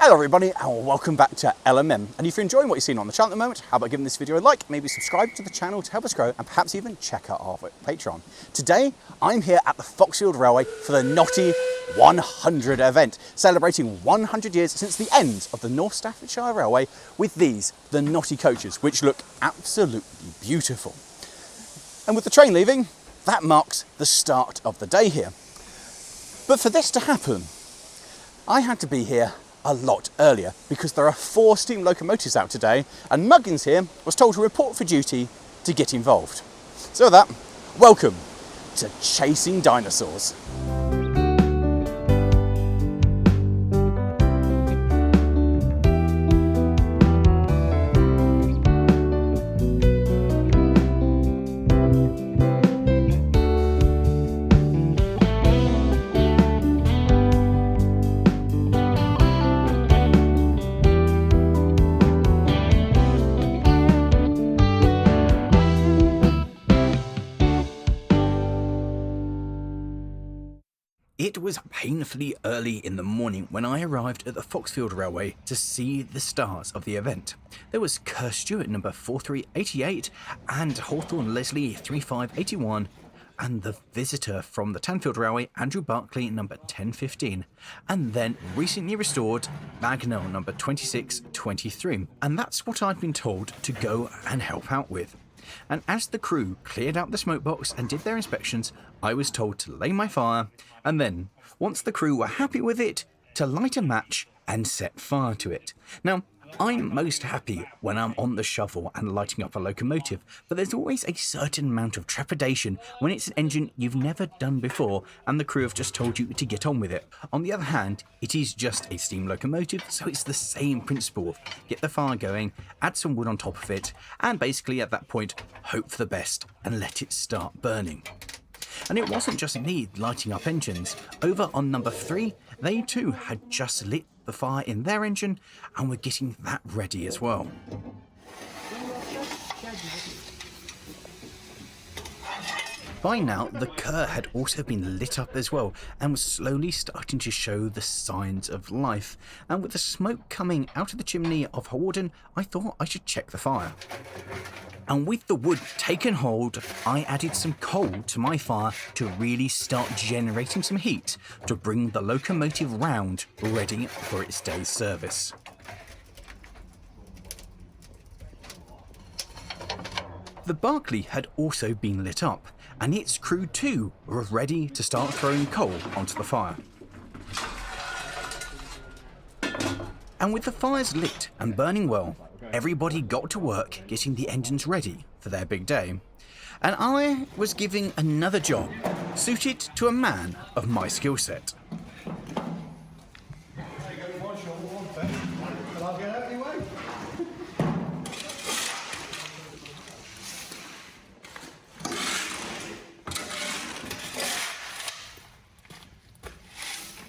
Hello everybody and welcome back to LMM, and if you're enjoying what you're seeing on the channel at the moment, how about giving this video a like, maybe subscribe to the channel to help us grow, and perhaps even check out our Patreon. Today I'm here at the Foxfield Railway for the Knotty 100 event, celebrating 100 years since the end of the North Staffordshire Railway with these, the Knotty coaches, which look absolutely beautiful. And with the train leaving, that marks the start of the day here. But for this to happen, I had to be here a lot earlier because there are 4 steam locomotives out today, and Muggins here was told to report for duty to get involved. So with that, welcome to Chasing Dinosaurs. It was painfully early in the morning when I arrived at the Foxfield Railway to see the stars of the event. There was Kerr Stewart number 4388 and Hawthorne Leslie 3581, and the visitor from the Tanfield Railway, Andrew Barclay number 1015, and then recently restored Bagnell number 2623. And that's what I'd been told to go and help out with. And as the crew cleared out the smoke box and did their inspections, I was told to lay my fire, and then, once the crew were happy with it, to light a match and set fire to it. Now, I'm most happy when I'm on the shovel and lighting up a locomotive, but there's always a certain amount of trepidation when it's an engine you've never done before and the crew have just told you to get on with it. On the other hand, it is just a steam locomotive, so it's the same principle of get the fire going, add some wood on top of it, and basically at that point, hope for the best and let it start burning. And it wasn't just me lighting up engines. Over on number 3, they too had just lit the fire in their engine and were getting that ready as well. By now, the Kerr had also been lit up as well and was slowly starting to show the signs of life. And with the smoke coming out of the chimney of Hawarden, I thought I should check the fire. And with the wood taken hold, I added some coal to my fire to really start generating some heat to bring the locomotive round ready for its day's service. The Barclay had also been lit up, and its crew too were ready to start throwing coal onto the fire. And with the fires lit and burning well, everybody got to work getting the engines ready for their big day. And I was given another job suited to a man of my skill set.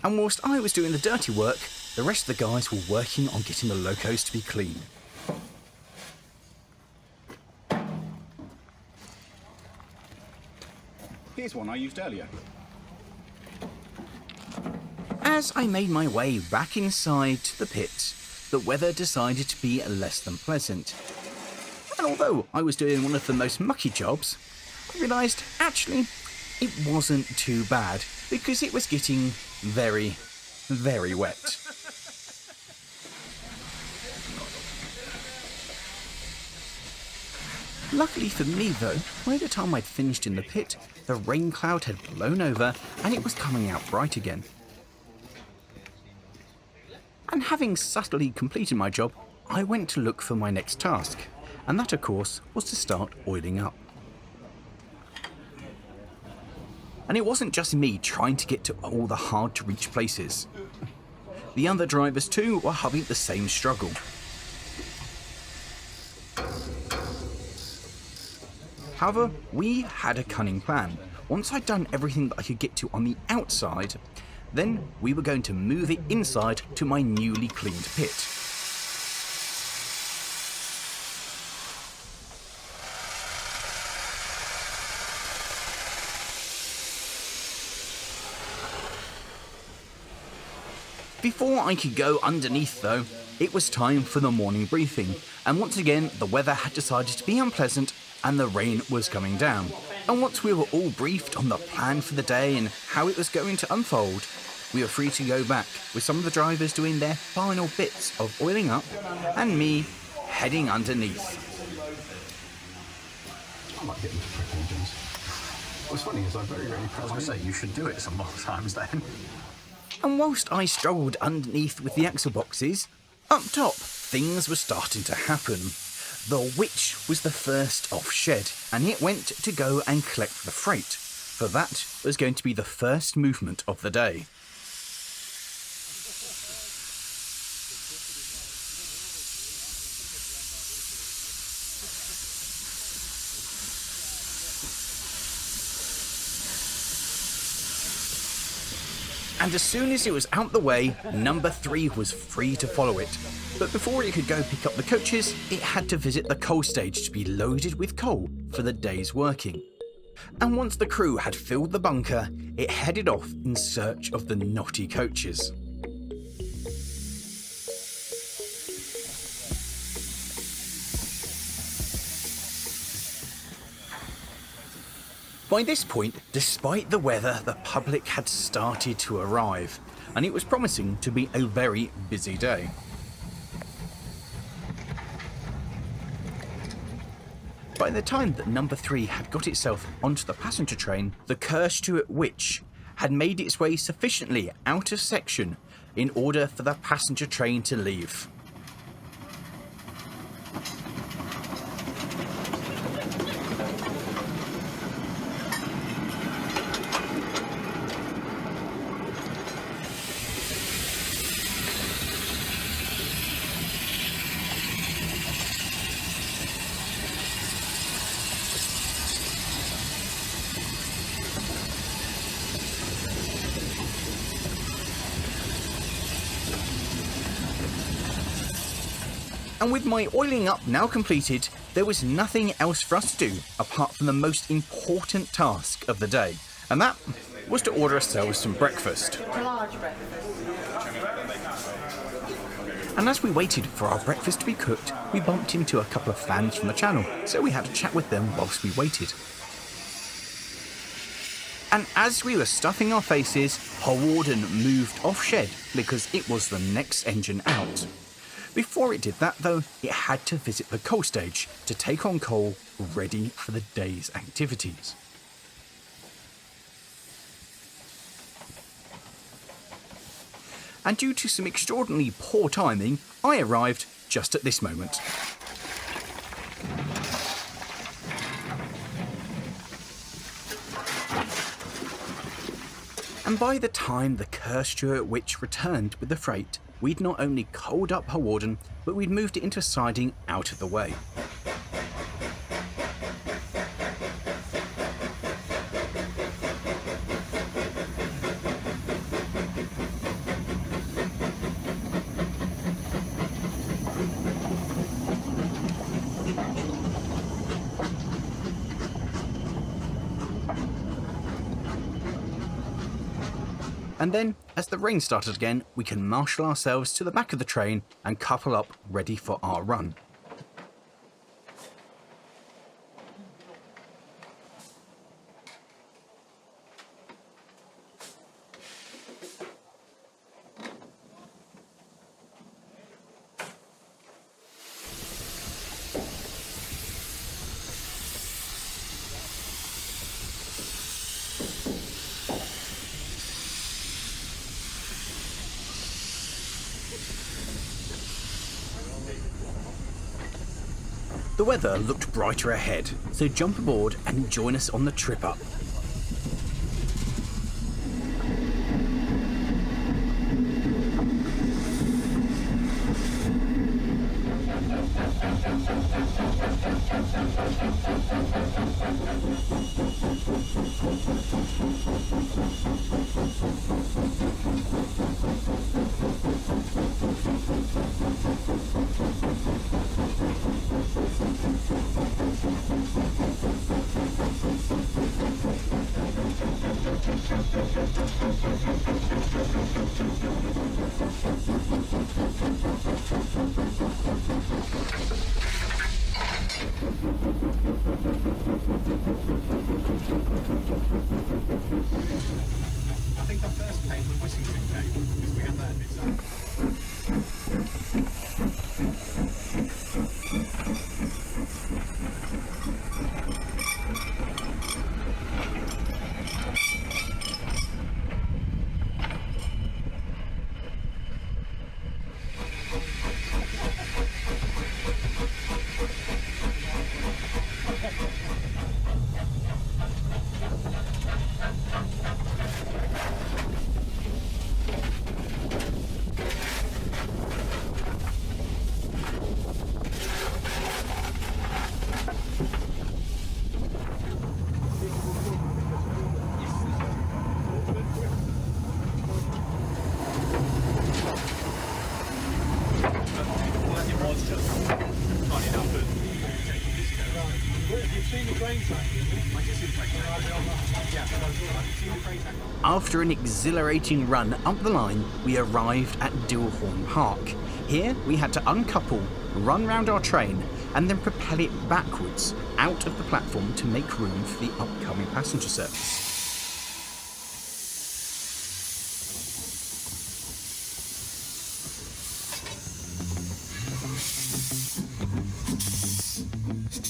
And whilst I was doing the dirty work, the rest of the guys were working on getting the locos to be clean. Here's one I used earlier. As I made my way back inside the pit, the weather decided to be less than pleasant. And although I was doing one of the most mucky jobs, I realised actually it wasn't too bad because it was getting very, very wet. Luckily for me though, by the time I'd finished in the pit, the rain cloud had blown over and it was coming out bright again. And having subtly completed my job, I went to look for my next task, and that of course was to start oiling up. And it wasn't just me trying to get to all the hard to reach places. The other drivers too were having the same struggle. However, we had a cunning plan. Once I'd done everything that I could get to on the outside, then we were going to move it inside to my newly cleaned pit. Before I could go underneath though, it was time for the morning briefing, and once again the weather had decided to be unpleasant and the rain was coming down. And once we were all briefed on the plan for the day and how it was going to unfold, we were free to go back, with some of the drivers doing their final bits of oiling up and me heading underneath. I like getting to prep engines. What's funny is I very rarely prep. I was going to say, you should do it some more times then. And whilst I struggled underneath with the axle boxes, up top, things were starting to happen. The Witch was the first off shed, and it went to go and collect the freight, for that was going to be the first movement of the day. And as soon as it was out the way, number 3 was free to follow it. But before it could go pick up the coaches, it had to visit the coal stage to be loaded with coal for the day's working. And once the crew had filled the bunker, it headed off in search of the Knotty coaches. By this point, despite the weather, the public had started to arrive, and it was promising to be a very busy day. By the time that number 3 had got itself onto the passenger train, the Kerstuart Witch had made its way sufficiently out of section in order for the passenger train to leave. And with my oiling up now completed, there was nothing else for us to do apart from the most important task of the day, and that was to order ourselves some breakfast. And as we waited for our breakfast to be cooked, we bumped into a couple of fans from the channel, so we had a chat with them whilst we waited. And as we were stuffing our faces, Hawarden moved off shed because it was the next engine out. Before it did that though, it had to visit the coal stage to take on coal ready for the day's activities. And due to some extraordinarily poor timing, I arrived just at this moment. And by the time the Kerstuart Witch returned with the freight, we'd not only coaled up Hawarden, but we'd moved it into siding out of the way. And then, as the rain started again, we can marshal ourselves to the back of the train and couple up ready for our run. The weather looked brighter ahead, so jump aboard and join us on the trip up. After an exhilarating run up the line, we arrived at Dilhorn Park. Here we had to uncouple, run round our train, and then propel it backwards out of the platform to make room for the upcoming passenger service.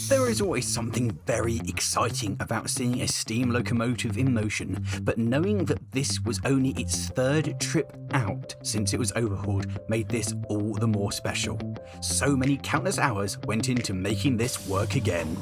There is always something very exciting about seeing a steam locomotive in motion, but knowing that this was only its third trip out since it was overhauled made this all the more special. So many countless hours went into making this work again.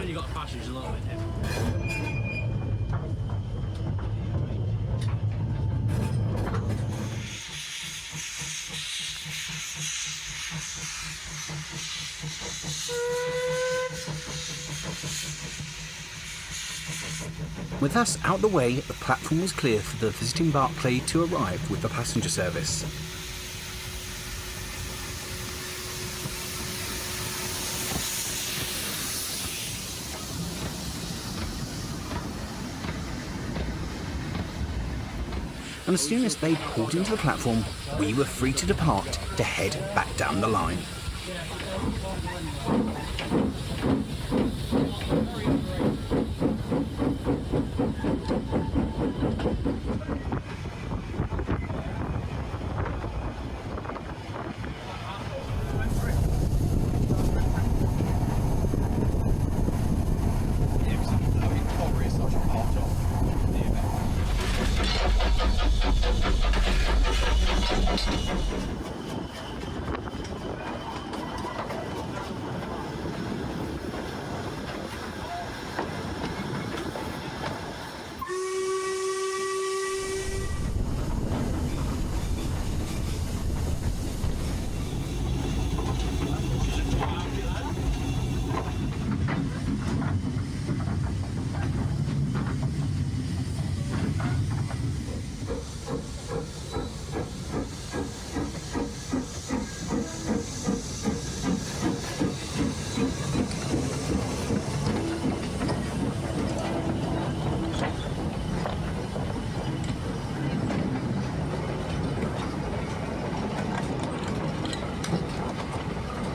You got a passage a little bit here. With us out the way, the platform was clear for the visiting Barclay to arrive with the passenger service. And as soon as they pulled into the platform, we were free to depart to head back down the line.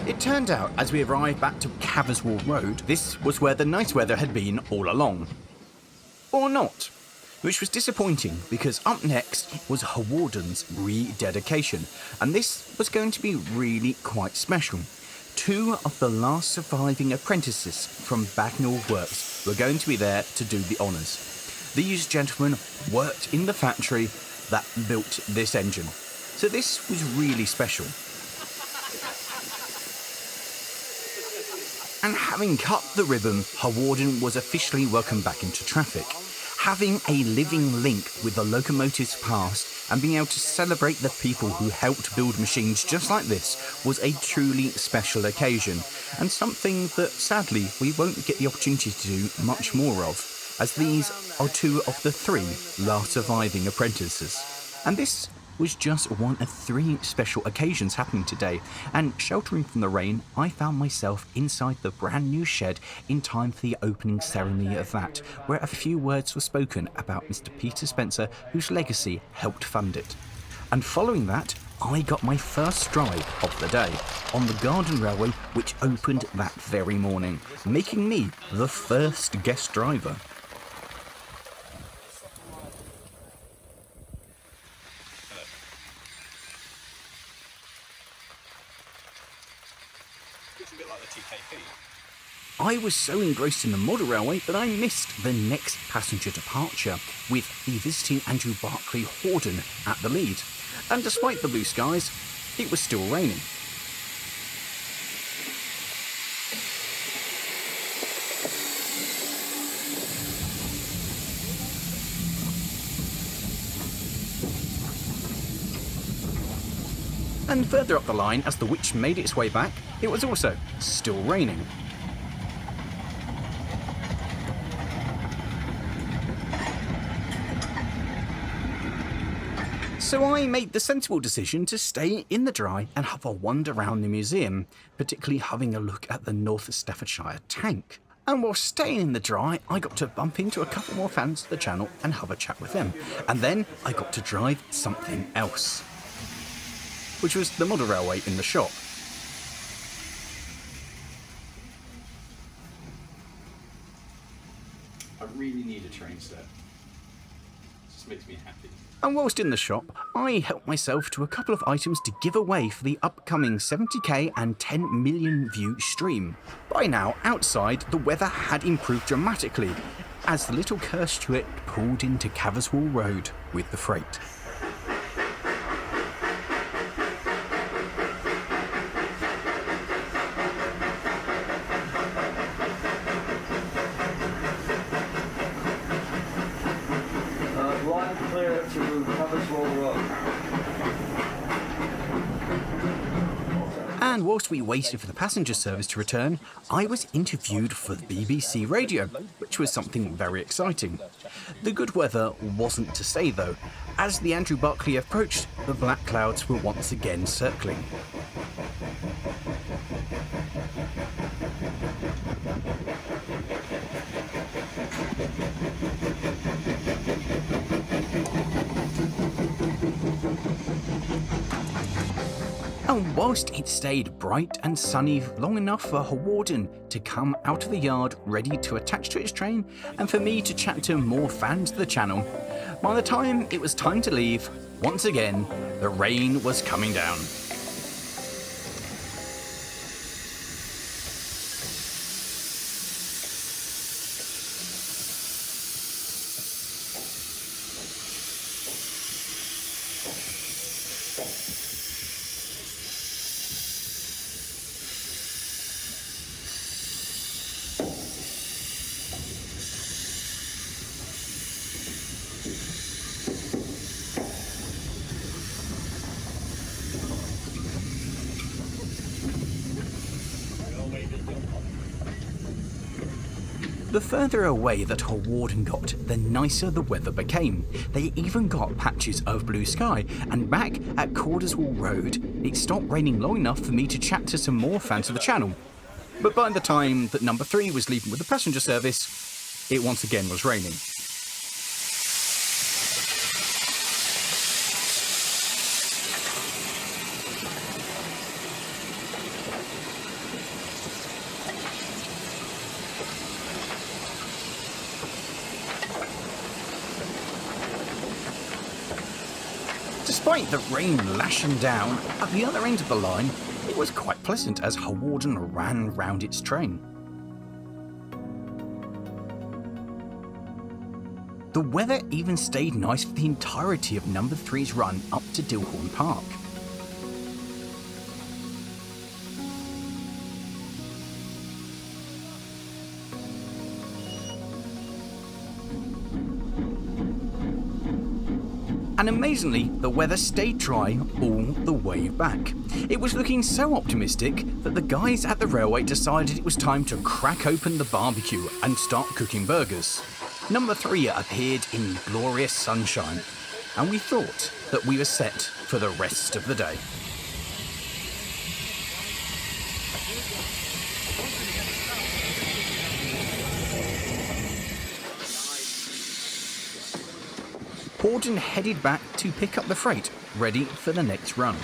It turned out, as we arrived back to Caverswall Road, this was where the nice weather had been all along. Or not. Which was disappointing, because up next was Hawarden's rededication, and this was going to be really quite special. 2 of the last surviving apprentices from Bagnall Works were going to be there to do the honours. These gentlemen worked in the factory that built this engine, so this was really special. And having cut the ribbon, Hawarden was officially welcomed back into traffic. Having a living link with the locomotive's past and being able to celebrate the people who helped build machines just like this was a truly special occasion, and something that sadly we won't get the opportunity to do much more of, as these are 2 of the 3 last surviving apprentices. And this was just one of 3 special occasions happening today, and sheltering from the rain, I found myself inside the brand new shed in time for the opening ceremony of that, where a few words were spoken about Mr. Peter Spencer, whose legacy helped fund it. And following that, I got my first drive of the day on the Garden Railway, which opened that very morning, making me the first guest driver. bit like the TKP. I was so engrossed in the model railway that I missed the next passenger departure, with the visiting Andrew Barclay Horden at the lead. And despite the blue skies, it was still raining. And further up the line, as the witch made its way back, it was also still raining. So I made the sensible decision to stay in the dry and have a wander around the museum, particularly having a look at the North Staffordshire tank. And while staying in the dry, I got to bump into a couple more fans of the channel and have a chat with them. And then I got to drive something else, which was the model railway in the shop. I really need a train set. It just makes me happy. And whilst in the shop, I helped myself to a couple of items to give away for the upcoming 70k and 10 million view stream. By now, outside, the weather had improved dramatically as the little Kerstuart pulled into Caverswall Road with the freight. Line clear to Caverswall Road. And whilst we waited for the passenger service to return, I was interviewed for the BBC radio, which was something very exciting. The good weather wasn't to say though. As the Andrew Barclay approached, the black clouds were once again circling. And whilst it stayed bright and sunny long enough for Horden to come out of the yard ready to attach to its train and for me to chat to more fans of the channel, by the time it was time to leave, once again, the rain was coming down. The further away that Horden got, the nicer the weather became. They even got patches of blue sky, and back at Caverswall Road, it stopped raining long enough for me to chat to some more fans of the channel. But by the time that number 3 was leaving with the passenger service, it once again was raining. Despite the rain lashing down, at the other end of the line, it was quite pleasant as Horden ran round its train. The weather even stayed nice for the entirety of number 3's run up to Dilhorn Park. And amazingly, the weather stayed dry all the way back. It was looking so optimistic that the guys at the railway decided it was time to crack open the barbecue and start cooking burgers. Number 3 appeared in glorious sunshine, and we thought that we were set for the rest of the day. Horden headed back to pick up the freight, ready for the next run.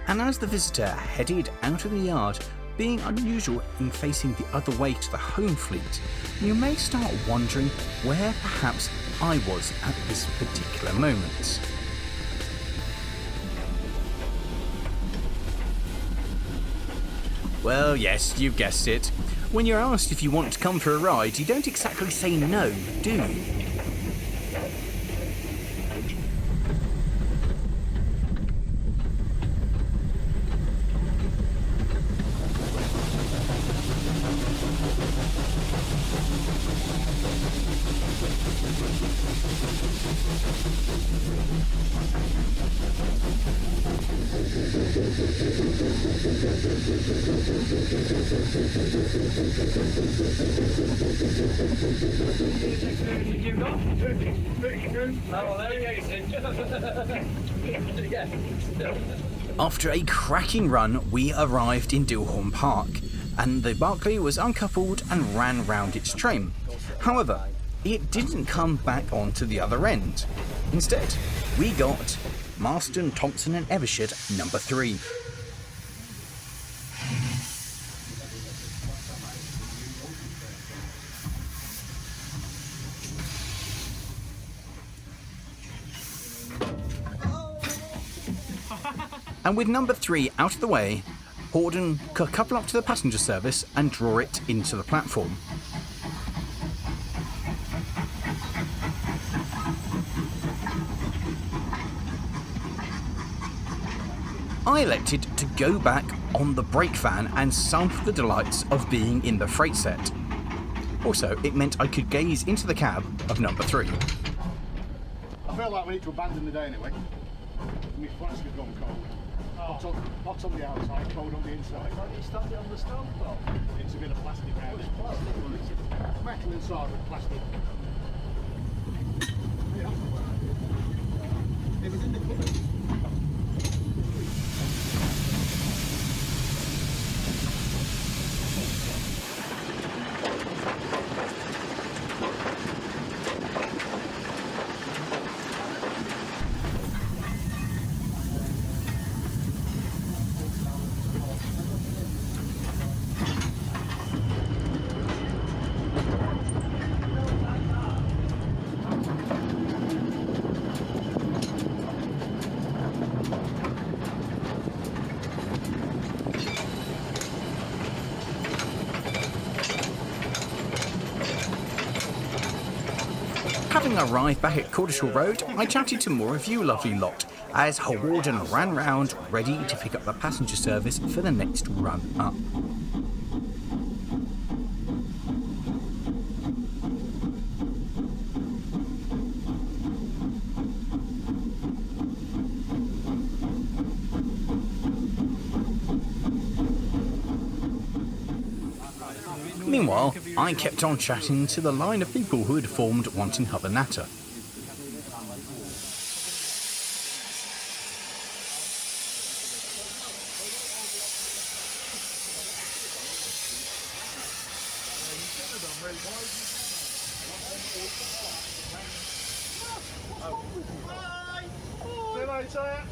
And as the visitor headed out of the yard, being unusual in facing the other way to the home fleet, you may start wondering where perhaps I was at this particular moment. Well, yes, you've guessed it. When you're asked if you want to come for a ride, you don't exactly say no, do you? After a cracking run, we arrived in Dilhorn Park, and the Barclay was uncoupled and ran round its train. However, it didn't come back onto the other end. Instead, we got Marston, Thompson and Evershed number 3. And with number 3 out of the way, Horden could couple up to the passenger service and draw it into the platform. I elected to go back on the brake van and sample the delights of being in the freight set. Also, it meant I could gaze into the cab of number 3. I feel like we need to abandon the day anyway. My flask has gone cold. Hot on the outside, cold on the inside. Why don't you stand it on the stove though? It's a bit of plastic around it. It's metal inside with plastic. It was in the cupboard. Having arrived back at Cordishall Road, I chatted to more of you lovely lot, as Warden ran round ready to pick up the passenger service for the next run up. Meanwhile, I kept on chatting to the line of people who had formed wanting Hubba Natter. See you later.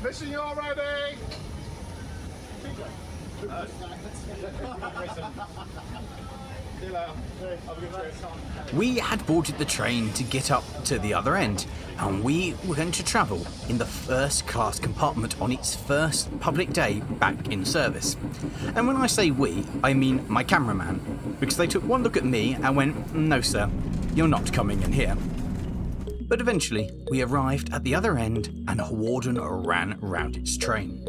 Listen, you're ready. We had boarded the train to get up to the other end, and we were going to travel in the first class compartment on its first public day back in service. And when I say we, I mean my cameraman, because they took one look at me and went, "No sir, you're not coming in here." But eventually, we arrived at the other end and Warden ran round its train.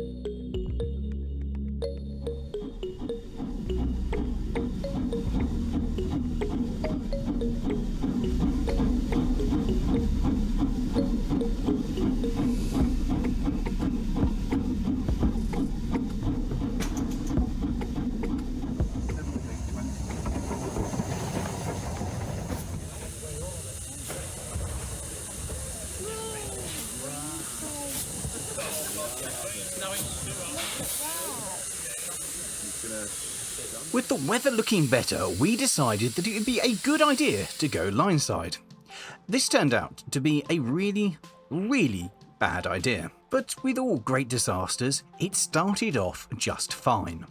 With the weather looking better, we decided that it would be a good idea to go lineside. This turned out to be a really, really bad idea. But with all great disasters, it started off just fine.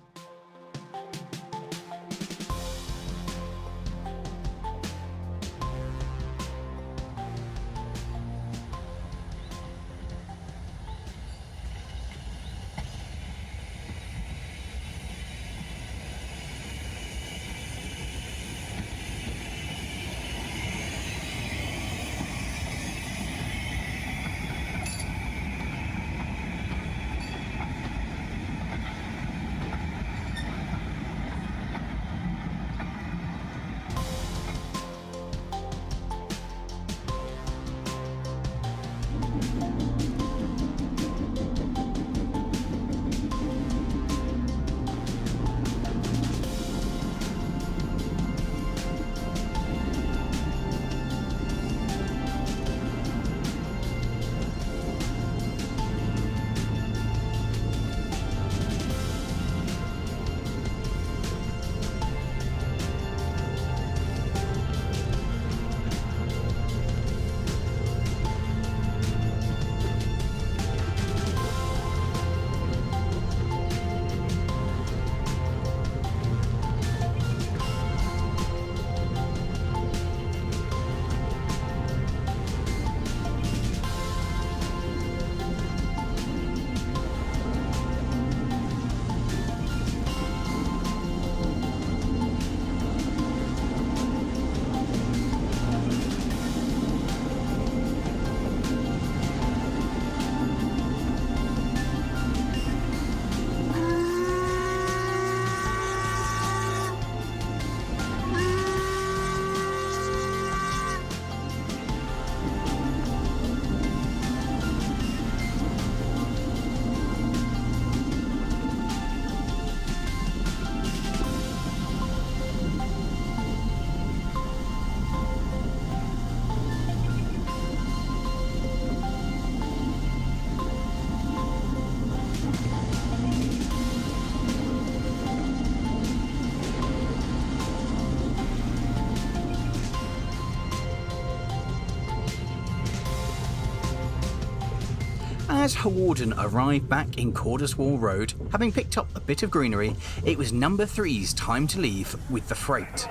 As Hawarden arrived back in Cordeswall Road, having picked up a bit of greenery, it was number 3's time to leave with the freight.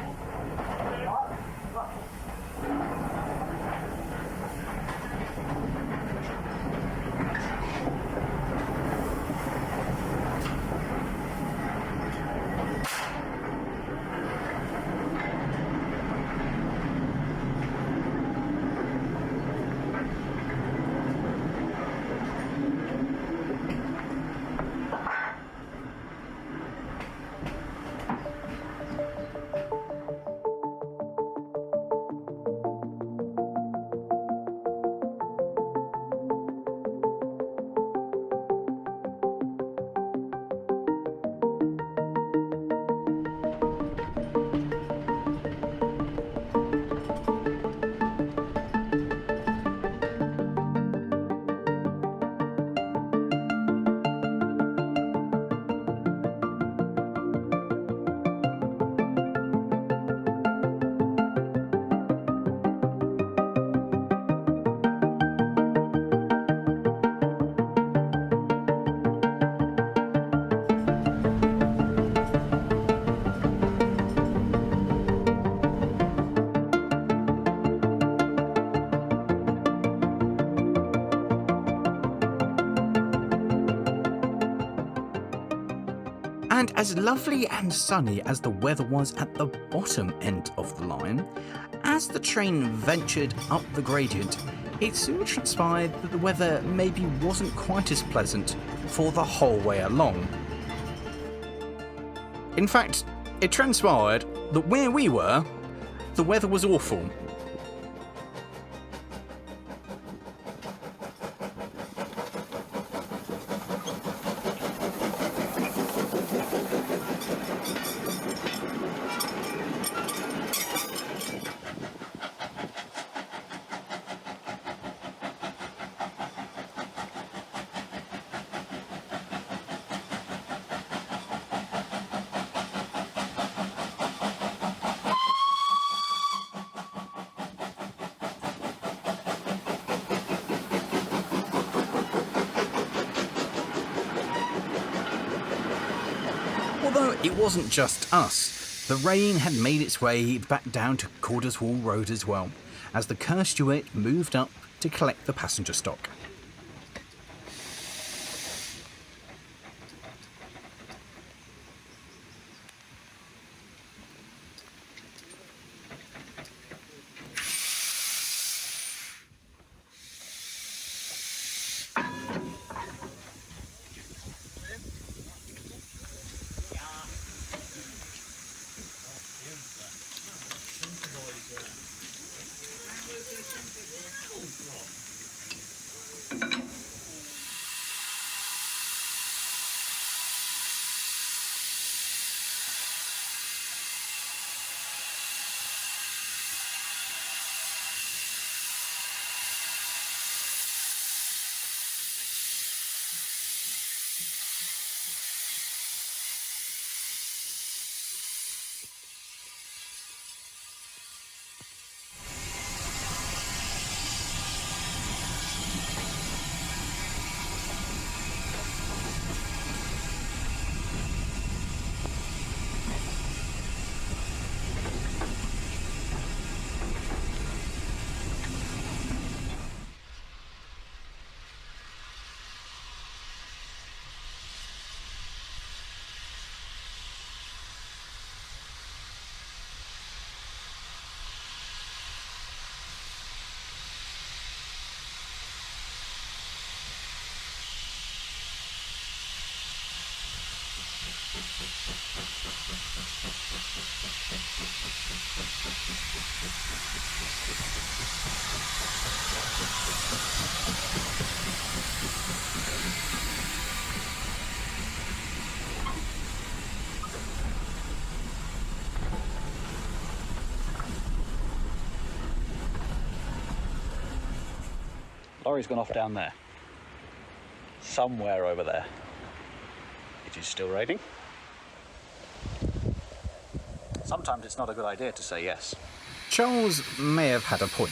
And as lovely and sunny as the weather was at the bottom end of the line, as the train ventured up the gradient, it soon transpired that the weather maybe wasn't quite as pleasant for the whole way along. In fact, it transpired that where we were, the weather was awful. Although it wasn't just us, the rain had made its way back down to Cordeswall Road as well, as the Kerr Stewart moved up to collect the passenger stock. Lorry's gone off down there. Somewhere over there. It is still raining. Sometimes it's not a good idea to say yes. Charles may have had a point.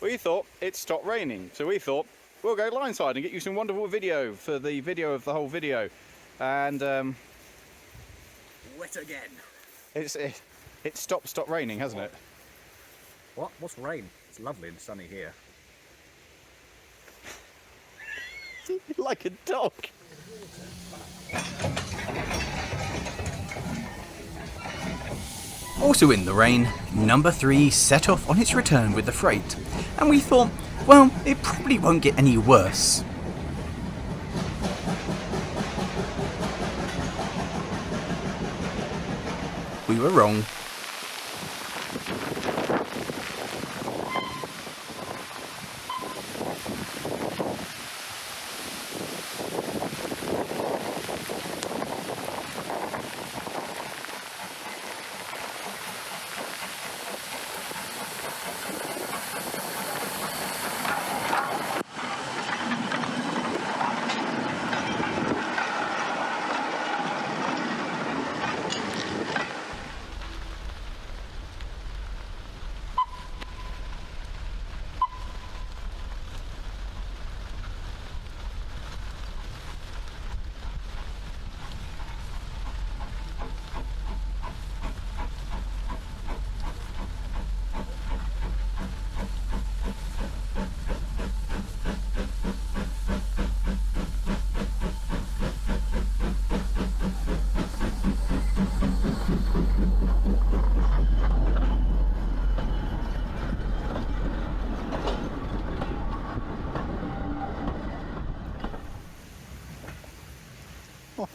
We thought it stopped raining, so we thought we'll go lineside and get you some wonderful video for the video of the whole video. And Wet again. it stopped raining, hasn't it? What? What's rain? It's lovely and sunny here. Like a dog. Also in the rain, number 3 set off on its return with the freight, and we thought, well, it probably won't get any worse. We were wrong.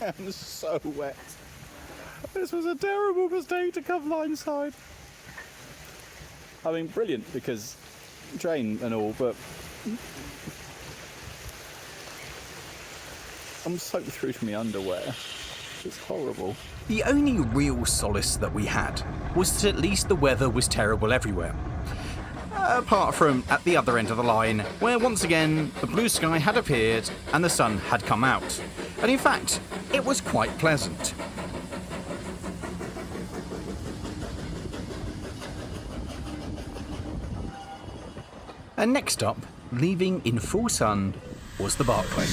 I am so wet. This was a terrible mistake to come lineside. I mean, brilliant because train and all, but I'm soaked through to my underwear. It's horrible. The only real solace that we had was that at least the weather was terrible everywhere. Apart from at the other end of the line, where once again the blue sky had appeared and the sun had come out. And in fact, it was quite pleasant. And next up, leaving in full sun, was the Barclay.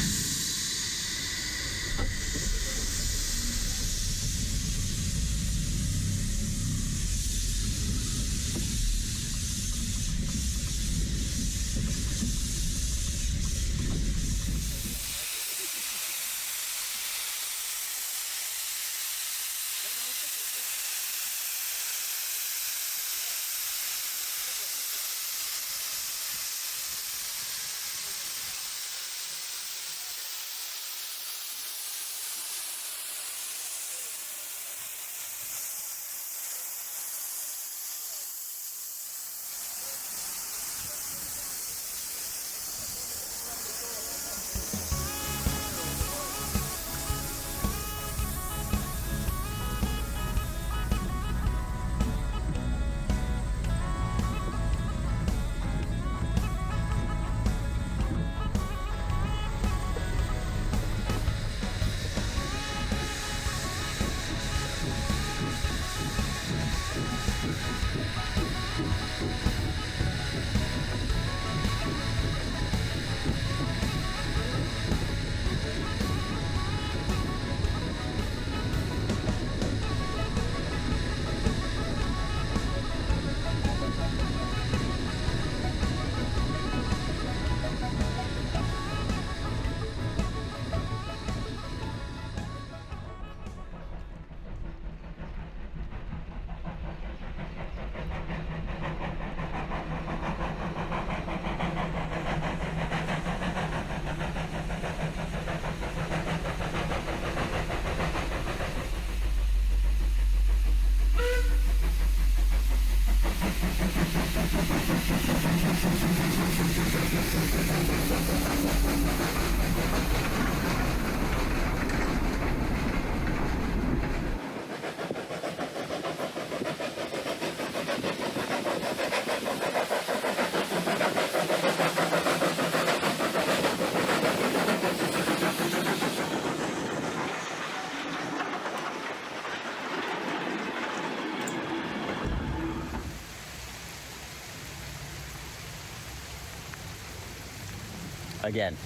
Again,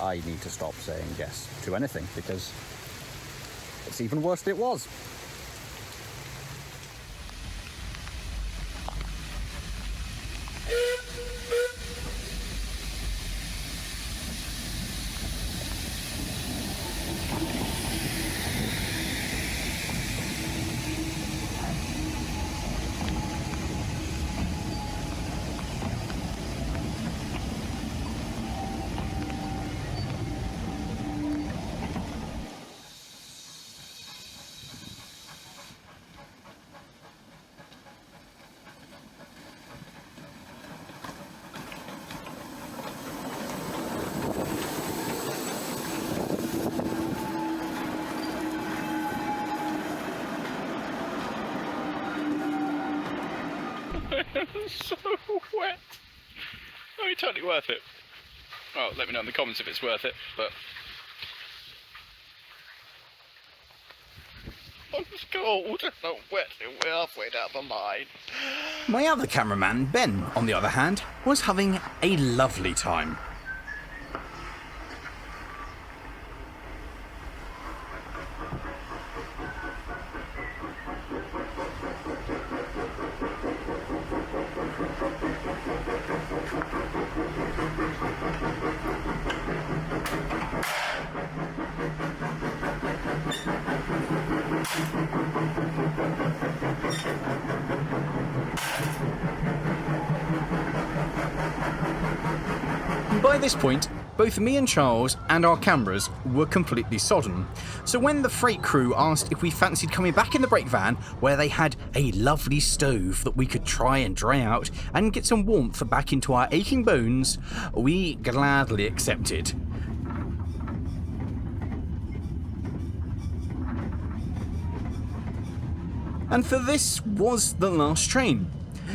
I need to stop saying yes to anything because it's even worse than it was. So wet. I mean, totally worth it. Well, let me know in the comments if it's worth it, but I'm just cold and I'm wet and we're halfway down the line. My other cameraman, Ben, on the other hand, was having a lovely time. By this point, both me and Charles and our cameras were completely sodden, so when the freight crew asked if we fancied coming back in the brake van where they had a lovely stove that we could try and dry out and get some warmth back into our aching bones, we gladly accepted. And for this was the last train.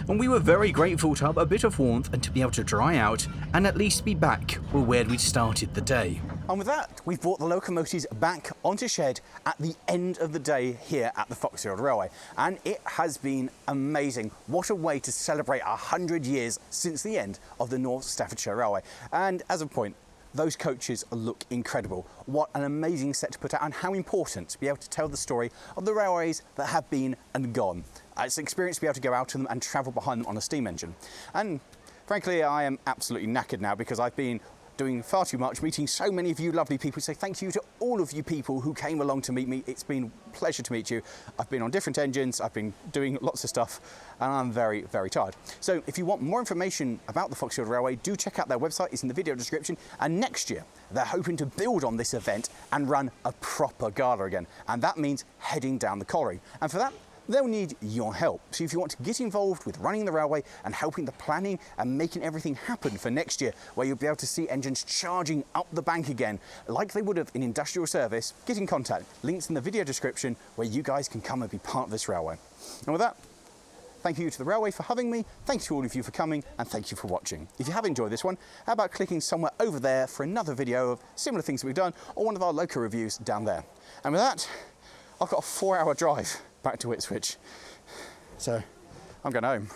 And we were very grateful to have a bit of warmth and to be able to dry out and at least be back where we'd started the day. And with that, we've brought the locomotives back onto shed at the end of the day here at the Foxfield Railway. And it has been amazing. What a way to celebrate 100 years since the end of the North Staffordshire Railway. And as a point, those coaches look incredible. What an amazing set to put out, and how important to be able to tell the story of the railways that have been and gone. It's an experience to be able to go out to them and travel behind them on a steam engine. And frankly, I am absolutely knackered now because I've been doing far too much, meeting so many of you lovely people. So thank you to all of you people who came along to meet me. It's been a pleasure to meet you. I've been on different engines, I've been doing lots of stuff, and I'm very, very tired. So if you want more information about the Foxfield Railway, do check out their website, it's in the video description. And next year, they're hoping to build on this event and run a proper gala again. And that means heading down the colliery. And for that, they'll need your help. So if you want to get involved with running the railway and helping the planning and making everything happen for next year, where you'll be able to see engines charging up the bank again, like they would have in industrial service, get in contact. Links in the video description where you guys can come and be part of this railway. And with that, thank you to the railway for having me, thanks to all of you for coming, and thank you for watching. If you have enjoyed this one, how about clicking somewhere over there for another video of similar things that we've done, or one of our local reviews down there. And with that, I've got a 4-hour drive back to Ipswich. So I'm going home.